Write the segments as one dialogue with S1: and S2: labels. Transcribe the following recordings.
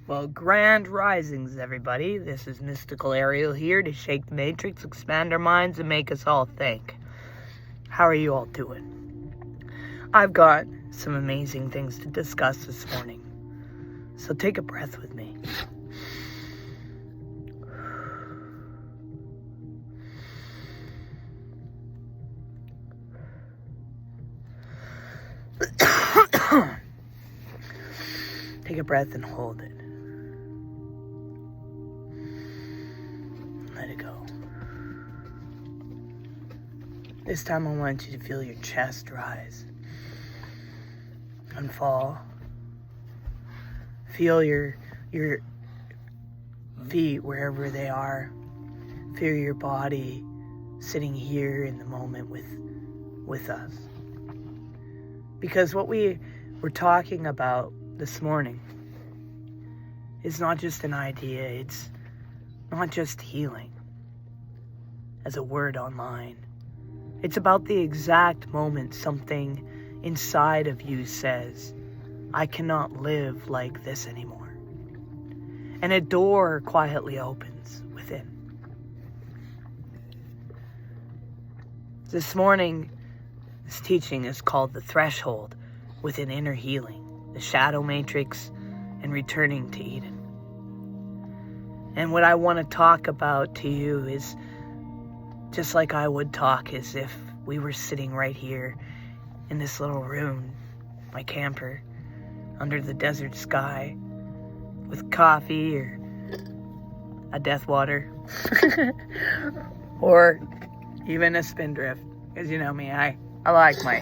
S1: Well, grand risings, everybody. This is Mystical Ariel here to shake the matrix, expand our minds, and make us all think. How are you all doing? I've got some amazing things to discuss this morning. So take a breath with me. Take a breath and hold it. Let it go. This time I want you to feel your chest rise and fall. Feel your feet wherever they are. Feel your body sitting here in the moment with us. Because what we were talking about this morning is not just an idea, it's not just healing as a word online. It's about the exact moment something inside of you says, I cannot live like this anymore. And a door quietly opens within. This morning, this teaching is called The Threshold within Inner Healing, the Shadow Matrix, and Returning to Eden. And what I want to talk about to you is just like I would talk as if we were sitting right here in this little room, my camper, under the desert sky, with coffee or a death water, or even a spindrift, because you know me, I like my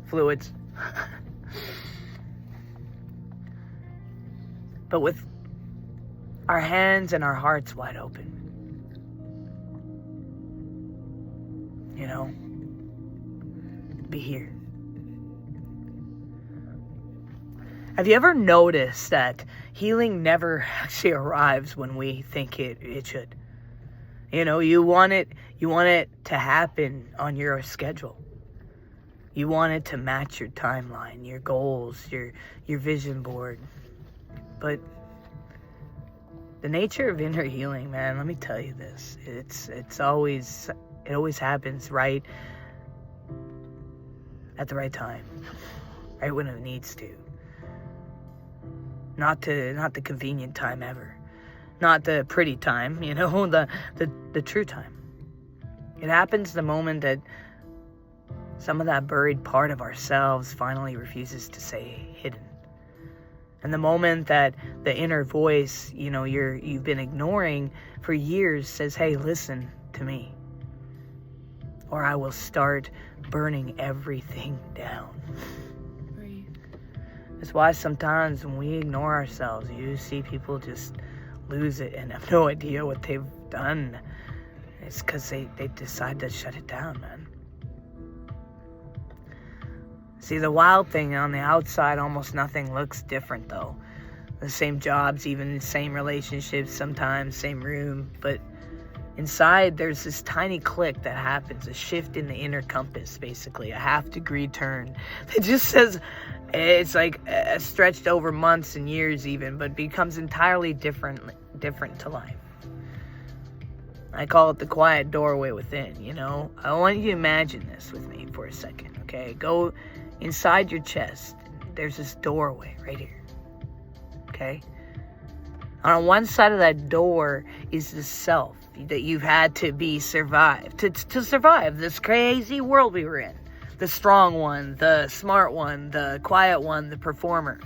S1: fluids. But with our hands and our hearts wide open. You know, be here. Have you ever noticed that healing never actually arrives when we think it should? You know, you want it to happen on your schedule. You want it to match your timeline, your goals, your vision board. But the nature of inner healing, man, let me tell you this. It always happens right at the right time. Right when it needs to. Not the convenient time ever. Not the pretty time, you know, the true time. It happens the moment that some of that buried part of ourselves finally refuses to stay hidden. And the moment that the inner voice, you know, you've been ignoring for years says, hey, listen to me, or I will start burning everything down. That's why sometimes when we ignore ourselves, you see people just lose it and have no idea what they've done. It's because they decide to shut it down, man. See, the wild thing on the outside, almost nothing looks different, though. The same jobs, even the same relationships, sometimes same room. But inside, there's this tiny click that happens, a shift in the inner compass, basically, a half-degree turn. It just says, it's like stretched over months and years even, but becomes entirely different to life. I call it the quiet doorway within, you know. I want you to imagine this with me for a second, okay? Go inside your chest. There's this doorway right here, okay? On one side of that door is the self that you've had to be survived, to survive this crazy world we were in. The strong one, the smart one, the quiet one, the performer.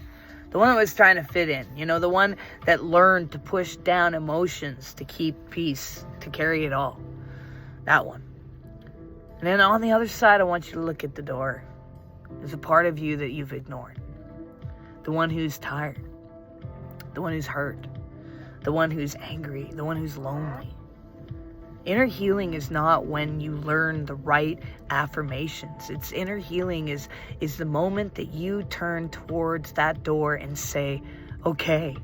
S1: The one that was trying to fit in, you know, the one that learned to push down emotions to keep peace, to carry it all. That one. And then on the other side, I want you to look at the door. There's a part of you that you've ignored. The one who's tired. The one who's hurt. The one who's angry. The one who's lonely. Inner healing is not when you learn the right affirmations. It's inner healing is the moment that you turn towards that door and say, okay,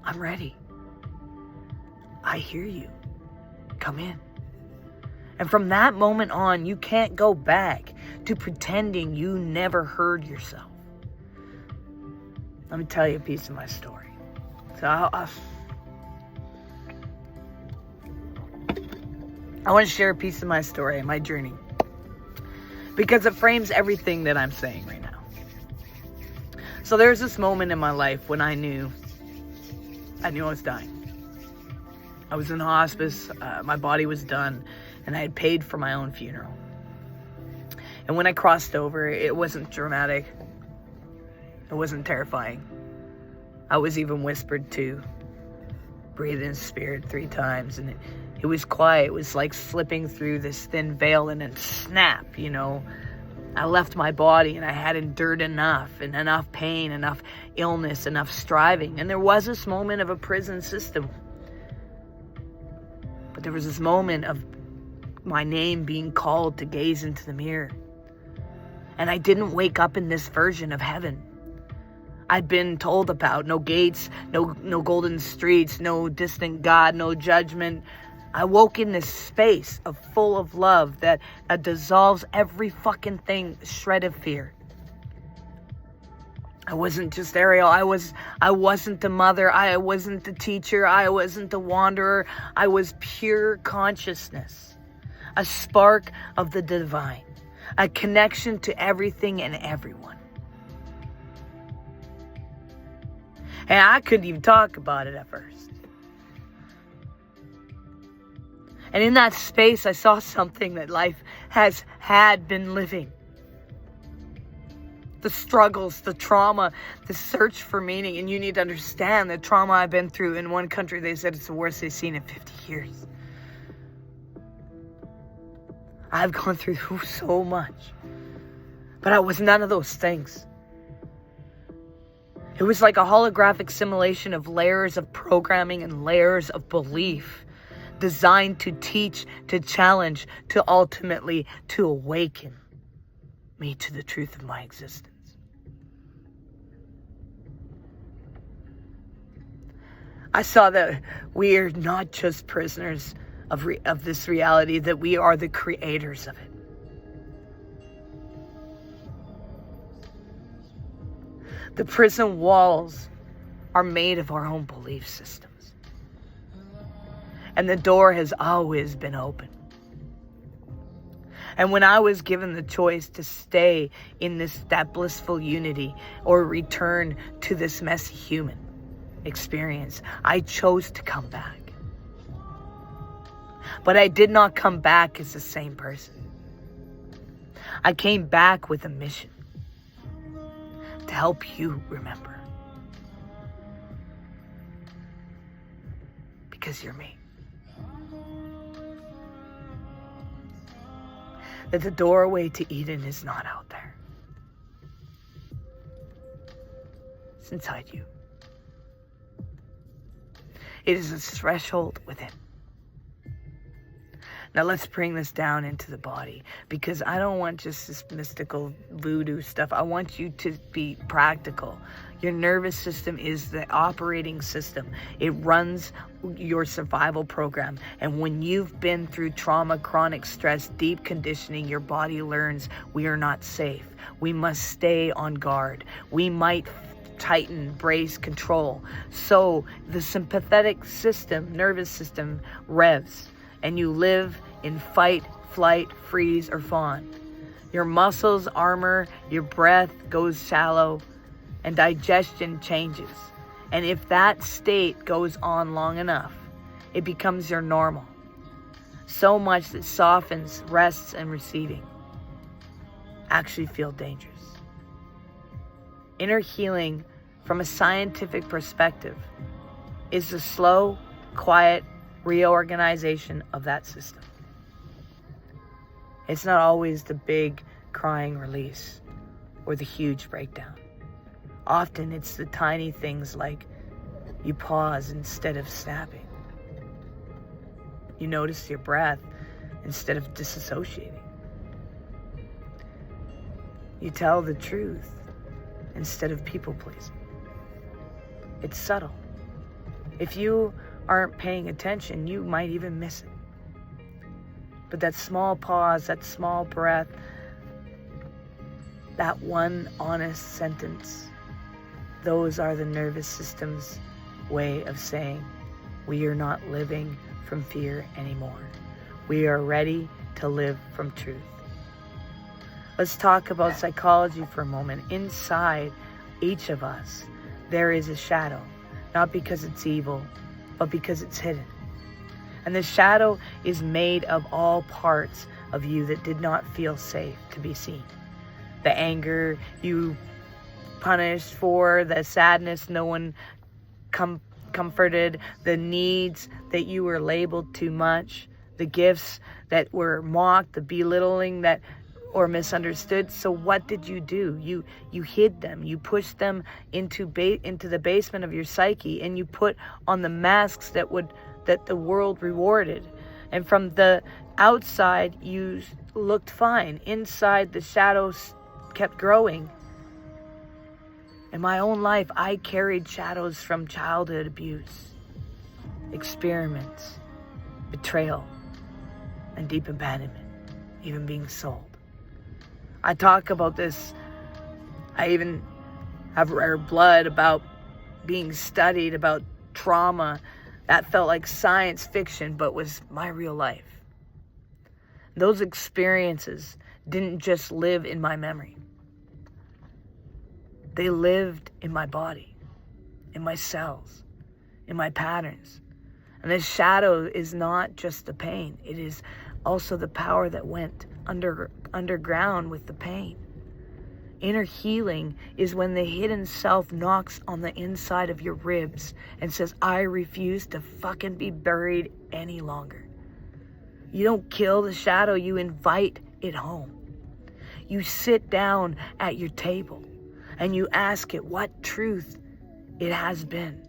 S1: I'm ready. I hear you. Come in. And from that moment on, you can't go back to pretending you never heard yourself. Let me tell you a piece of my story. So I want to share a piece of my story, my journey, because it frames everything that I'm saying right now. So there's this moment in my life when I knew I was dying. I was in hospice, my body was done, and I had paid for my own funeral. And when I crossed over, it wasn't dramatic. It wasn't terrifying. I was even whispered to breathe in spirit 3 times, and it was quiet. It was like slipping through this thin veil, and then snap, I left my body, and I had endured enough, and enough pain, enough illness, enough striving. And there was this moment of a prison system. But there was this moment of my name being called to gaze into the mirror. And I didn't wake up in this version of heaven I'd been told about. No gates, no golden streets, no distant God, no judgment. I woke in this space full of love that dissolves every fucking thing, shred of fear. I wasn't just Ariel. I wasn't the mother. I wasn't the teacher. I wasn't the wanderer. I was pure consciousness. A spark of the divine. A connection to everything and everyone. And I couldn't even talk about it at first. And in that space, I saw something that life had been living. The struggles, the trauma, the search for meaning. And you need to understand the trauma I've been through. In one country, they said it's the worst they've seen in 50 years. I've gone through so much. But I was none of those things. It was like a holographic simulation of layers of programming and layers of belief. Designed to teach, to challenge, to ultimately to awaken me to the truth of my existence. I saw that we are not just prisoners of this reality, that we are the creators of it. The prison walls are made of our own belief systems. And the door has always been open. And when I was given the choice to stay in that blissful unity or return to this messy human experience, I chose to come back. But I did not come back as the same person. I came back with a mission to help you remember. Because you're me. That the doorway to Eden is not out there. It's inside you. It is a threshold within. Now let's bring this down into the body, because I don't want just this mystical voodoo stuff. I want you to be practical. Your nervous system is the operating system. It runs your survival program. And when you've been through trauma, chronic stress, deep conditioning, your body learns we are not safe. We must stay on guard. We might tighten, brace, control. So the sympathetic system, nervous system, revs. And you live in fight, flight, freeze, or fawn. Your muscles armor, your breath goes shallow, and digestion changes. And if that state goes on long enough, it becomes your normal. So much that softens, rests, and receiving actually feel dangerous. Inner healing, from a scientific perspective, is the slow, quiet reorganization of that system. It's not always the big crying release or the huge breakdown. Often it's the tiny things like you pause instead of snapping. You notice your breath instead of disassociating. You tell the truth instead of people pleasing. It's subtle. If you aren't paying attention, you might even miss it. But that small pause, that small breath, that one honest sentence, those are the nervous system's way of saying we are not living from fear anymore. We are ready to live from truth. Let's talk about psychology for a moment. Inside each of us, there is a shadow, not because it's evil, but because it's hidden. And the shadow is made of all parts of you that did not feel safe to be seen. The anger you punished for, the sadness no one comforted, the needs that you were labeled too much, the gifts that were mocked, the belittling that or misunderstood. So what did you do? You hid them. You pushed them into the basement of your psyche, and you put on the masks that the world rewarded. And from the outside, you looked fine. Inside, the shadows kept growing. In my own life, I carried shadows from childhood abuse, experiments, betrayal, and deep abandonment, even being sold. I talk about this. I even have rare blood about being studied, about trauma. That felt like science fiction, but was my real life. Those experiences didn't just live in my memory. They lived in my body, in my cells, in my patterns. And this shadow is not just the pain. It is also the power that went underground with the pain. Inner healing is when the hidden self knocks on the inside of your ribs and says, I refuse to fucking be buried any longer. You don't kill the shadow, you invite it home. You sit down at your table and you ask it what truth it has been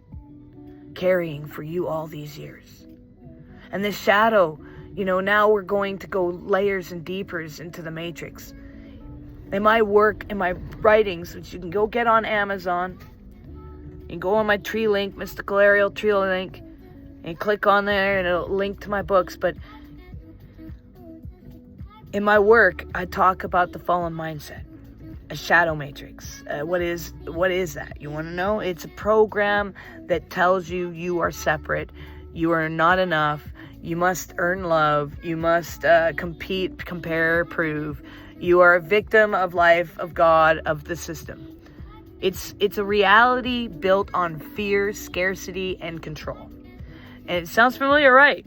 S1: carrying for you all these years. And the shadow, now we're going to go layers and deepers into the matrix. In my work, in my writings, which you can go get on Amazon, you can go on my tree link, Mystical Aerial Tree Link, and click on there and it'll link to my books. But in my work, I talk about the fallen mindset, a shadow matrix. What is that? You want to know? It's a program that tells you are separate, you are not enough, you must earn love, you must compete, compare, prove. You are a victim of life, of God, of the system. It's a reality built on fear, scarcity, and control. And it sounds familiar, right?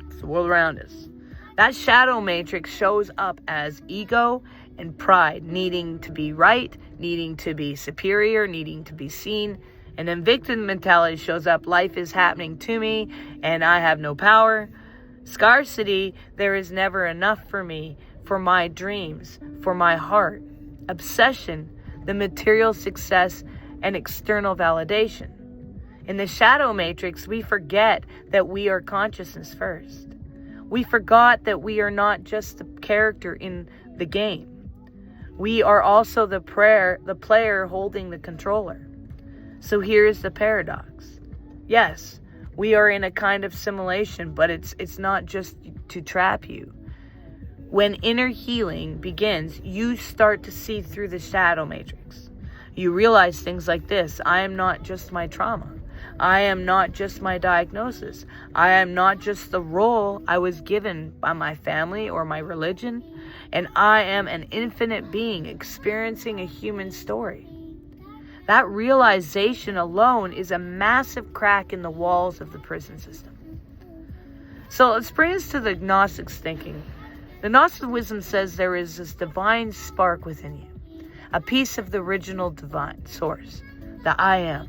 S1: It's the world around us. That shadow matrix shows up as ego and pride, needing to be right, needing to be superior, needing to be seen. And then victim mentality shows up, life is happening to me and I have no power. Scarcity, there is never enough for me, for my dreams, for my heart. Obsession, the material success and external validation. In the shadow matrix, we forget that we are consciousness first. We forgot that we are not just the character in the game. We are also the player holding the controller. So here's the paradox. Yes, we are in a kind of simulation, but it's not just to trap you. When inner healing begins, you start to see through the shadow matrix. You realize things like this. I am not just my trauma. I am not just my diagnosis. I am not just the role I was given by my family or my religion. And I am an infinite being experiencing a human story. That realization alone is a massive crack in the walls of the prison system. So let's bring us to the Gnostic thinking. The Gnostic wisdom says there is this divine spark within you, a piece of the original divine source, the I am,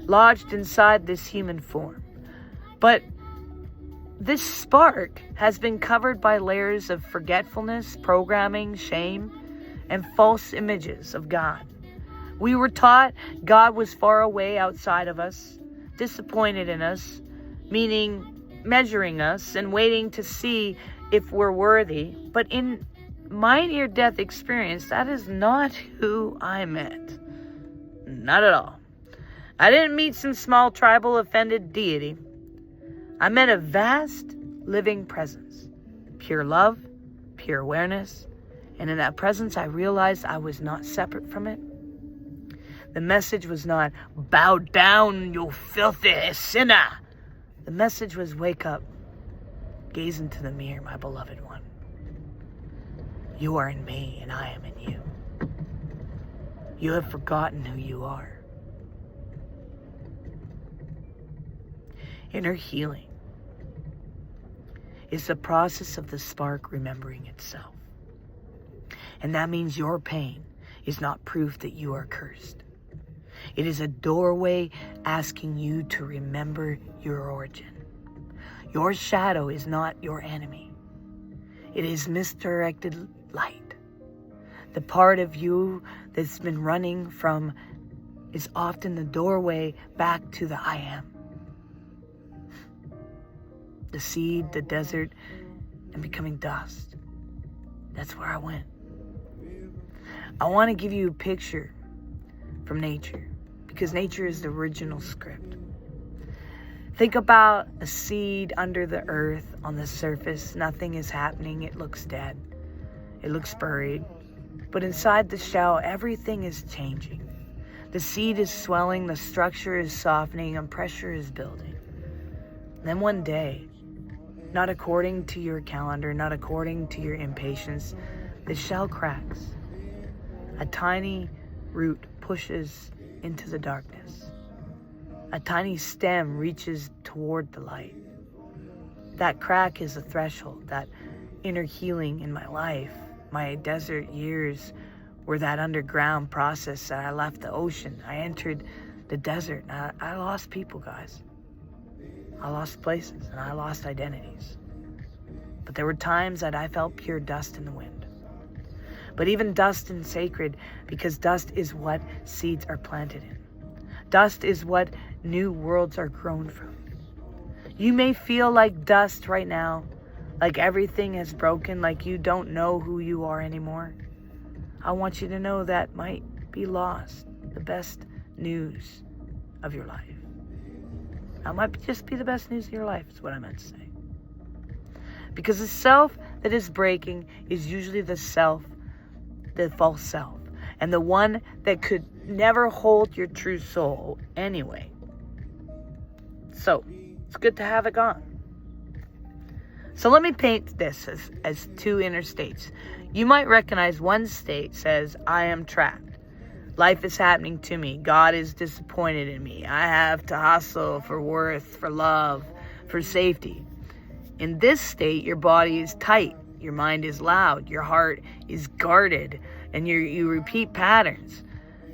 S1: lodged inside this human form. But this spark has been covered by layers of forgetfulness, programming, shame, and false images of God. We were taught God was far away outside of us, disappointed in us, meaning measuring us and waiting to see if we're worthy. But in my near-death experience, that is not who I met. Not at all. I didn't meet some small tribal offended deity. I met a vast living presence, pure love, pure awareness, and in that presence I realized I was not separate from it. The message was not, bow down, you filthy sinner. The message was, wake up, gaze into the mirror, my beloved one. You are in me and I am in you. You have forgotten who you are. Inner healing is the process of the spark remembering itself. And that means your pain is not proof that you are cursed. It is a doorway asking you to remember your origin. Your shadow is not your enemy. It is misdirected light. The part of you that's been running from is often the doorway back to the I am. The seed, the desert, and becoming dust. That's where I went. I want to give you a picture from nature, because nature is the original script. Think about a seed under the earth on the surface. Nothing is happening. It looks dead. It looks buried. But inside the shell, everything is changing. The seed is swelling, the structure is softening, and pressure is building. Then one day, not according to your calendar, not according to your impatience, the shell cracks. A tiny root pushes into the darkness. A tiny stem reaches toward the light. That crack is a threshold, that inner healing in my life. My desert years were that underground process that I left the ocean. I entered the desert. I lost people, guys. I lost places and I lost identities. But there were times that I felt pure dust in the wind. But even dust is sacred, because dust is what seeds are planted in. Dust is what new worlds are grown from. You may feel like dust right now, like everything has broken, like you don't know who you are anymore. I want you to know that might be lost, the best news of your life. That might just be the best news of your life, is what I meant to say. Because the self that is breaking is usually the false self, and the one that could never hold your true soul anyway. So, it's good to have it gone. So let me paint this as two inner states. You might recognize one state says, I am trapped. Life is happening to me. God is disappointed in me. I have to hustle for worth, for love, for safety. In this state, your body is tight. Your mind is loud. Your heart is guarded. And you repeat patterns.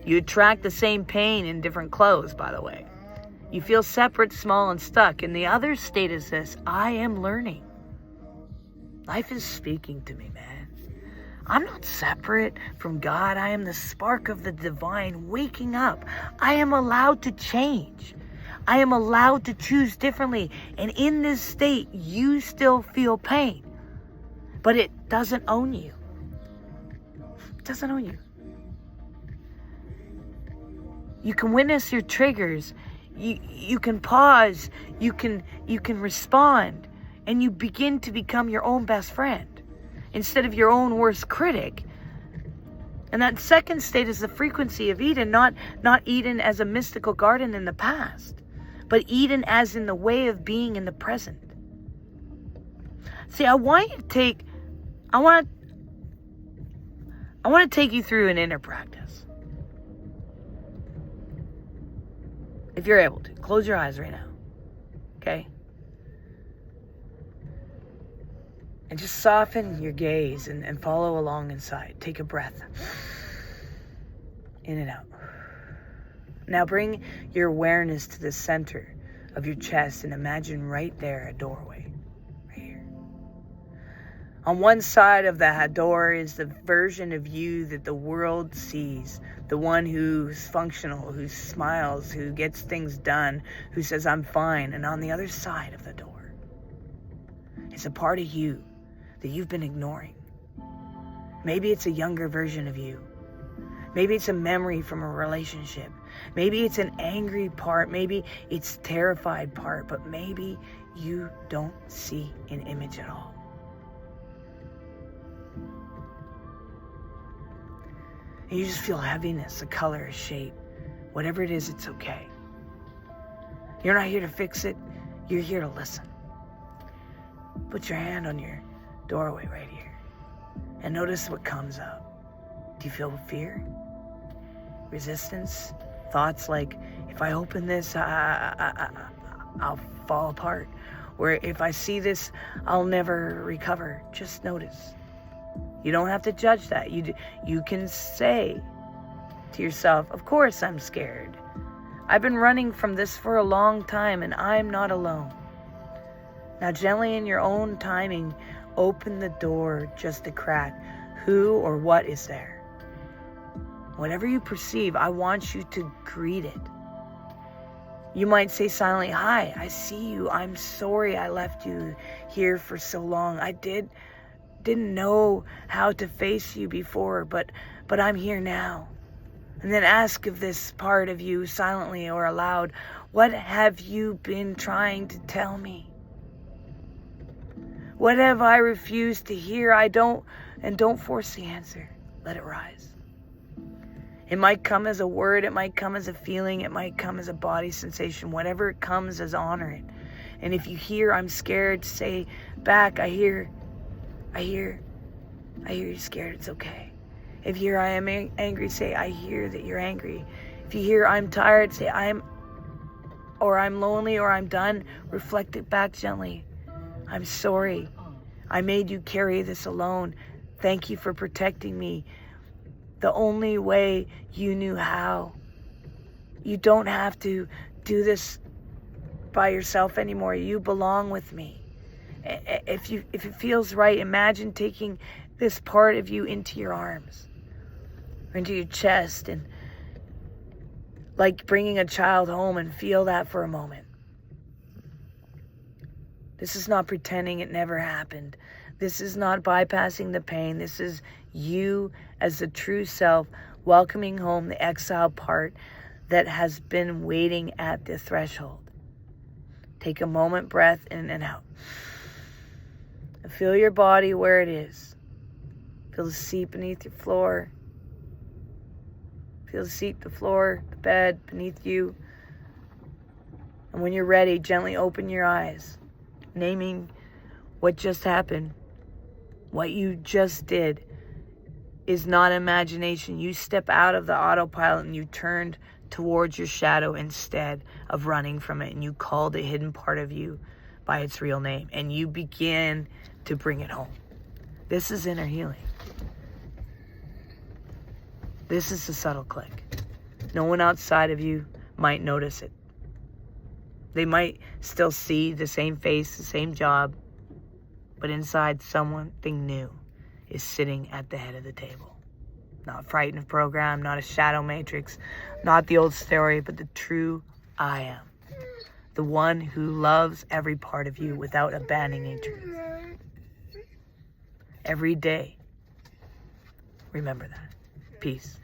S1: You attract the same pain in different clothes, by the way. You feel separate, small, and stuck. And the other state is this: I am learning. Life is speaking to me, man. I'm not separate from God. I am the spark of the divine waking up. I am allowed to change. I am allowed to choose differently. And in this state, you still feel pain. But it doesn't own you. It doesn't own you. You can witness your triggers. You can pause. You can respond. And you begin to become your own best friend instead of your own worst critic. And that second state is the frequency of Eden, not Eden as a mystical garden in the past, but Eden as in the way of being in the present. See, I want to take you through an inner practice. If you're able to, close your eyes right now. Okay? And just soften your gaze and follow along inside. Take a breath. In and out. Now bring your awareness to the center of your chest and imagine right there a doorway. Right here. On one side of that door is the version of you that the world sees. The one who's functional, who smiles, who gets things done, who says, I'm fine. And on the other side of the door is a part of you that you've been ignoring. Maybe it's a younger version of you. Maybe it's a memory from a relationship. Maybe it's an angry part. Maybe it's a terrified part. But maybe you don't see an image at all. And you just feel heaviness, a color, a shape. Whatever it is, it's okay. You're not here to fix it. You're here to listen. Put your hand on your doorway right here and notice what comes up. Do you feel fear? Resistance? Thoughts like, if I open this, I'll fall apart. Or if I see this, I'll never recover. Just notice. You don't have to judge that. You can say to yourself, of course I'm scared. I've been running from this for a long time and I'm not alone. Now gently in your own timing, open the door just a crack. Who or what is there? Whatever you perceive, I want you to greet it. You might say silently, hi, I see you. I'm sorry I left you here for so long. I didn't know how to face you before, but I'm here now. And then ask of this part of you silently or aloud, what have you been trying to tell me? What have I refused to hear? Don't force the answer. Let it rise. It might come as a word, it might come as a feeling, it might come as a body sensation. Whatever it comes as, honor it. And if you hear, I'm scared, say back, I hear you're scared, it's okay. If you hear, I am angry, say, I hear that you're angry. If you hear, I'm tired, say, I'm lonely, or I'm done, reflect it back gently. I'm sorry. I made you carry this alone. Thank you for protecting me the only way you knew how. You don't have to do this by yourself anymore. You belong with me. If it feels right, imagine taking this part of you into your arms or into your chest, and like bringing a child home, and feel that for a moment. This is not pretending it never happened. This is not bypassing the pain. This is you as the true self welcoming home the exiled part that has been waiting at the threshold. Take a moment, breath in and out. And feel your body where it is. Feel the seat beneath your floor. Feel the seat, the floor, the bed beneath you. And when you're ready, gently open your eyes, naming what just happened. What you just did is not imagination. You step out of the autopilot and you turned towards your shadow instead of running from it. And you call the hidden part of you by its real name. And you begin to bring it home. This is inner healing. This is the subtle click. No one outside of you might notice it. They might still see the same face, the same job, but inside something new is sitting at the head of the table. Not frightened of program, not a shadow matrix, not the old story, but the true I am. The one who loves every part of you without abandoning truth. Every day, remember that. Peace.